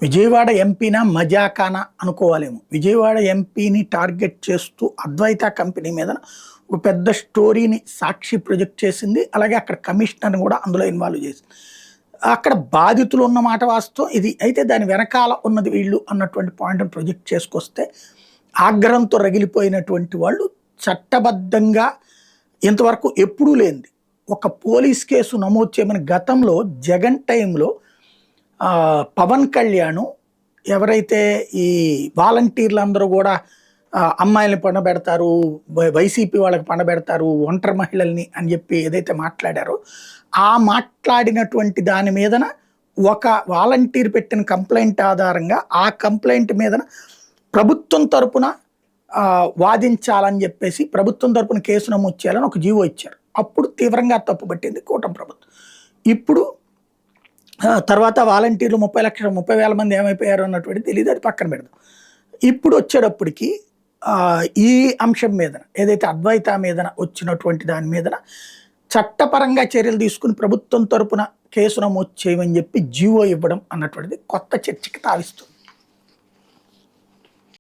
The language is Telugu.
విజయవాడ ఎంపీనా మజాకానా అనుకోవాలేమో. విజయవాడ ఎంపీని టార్గెట్ చేస్తూ అద్వైత కంపెనీ మీద ఒక పెద్ద స్టోరీని సాక్షి ప్రొజెక్ట్ చేసింది. అలాగే అక్కడ కమిషనర్ని కూడా అందులో ఇన్వాల్వ్ చేసింది. అక్కడ బాధితులు ఉన్న మాట వాస్తవం ఇది. అయితే దాని వెనకాల ఉన్నది వీళ్ళు అన్నటువంటి పాయింట్ని ప్రొజెక్ట్ చేసుకొస్తే ఆగ్రహంతో రగిలిపోయినటువంటి వాళ్ళు చట్టబద్ధంగా ఇంతవరకు ఎప్పుడూ లేనిది ఒక పోలీస్ కేసు నమోదు చేయమని గతంలో జగన్ టైంలో పవన్ కళ్యాణ్ ఎవరైతే ఈ వాలంటీర్లు అందరూ కూడా అమ్మాయిల్ని పండబెడతారు, వైసీపీ వాళ్ళకి పండబెడతారు, ఒంటరి మహిళల్ని అని చెప్పి ఏదైతే మాట్లాడారో ఆ మాట్లాడినటువంటి దాని మీదన ఒక వాలంటీర్ పెట్టిన కంప్లైంట్ ఆధారంగా ఆ కంప్లైంట్ మీదన ప్రభుత్వం తరపున వాదించాలని చెప్పేసి ప్రభుత్వం తరపున కేసు నమోదు చేయాలని ఒక జీవో ఇచ్చారు. అప్పుడు తీవ్రంగా తప్పుపట్టింది కూటమి ప్రభుత్వం. ఇప్పుడు తర్వాత వాలంటీర్లు 30,000 మంది ఏమైపోయారు అన్నటువంటి తెలియదు, అది పక్కన పెడదాం. ఇప్పుడు వచ్చేటప్పటికి ఈ అంశం మీదన ఏదైతే అద్వైత మీదన వచ్చినటువంటి దాని మీదన చట్టపరంగా చర్యలు తీసుకుని ప్రభుత్వం తరపున కేసు నమోదు చేయమని చెప్పి జీవో ఇవ్వడం అన్నటువంటిది కొత్త చర్చకి తావిస్తుంది.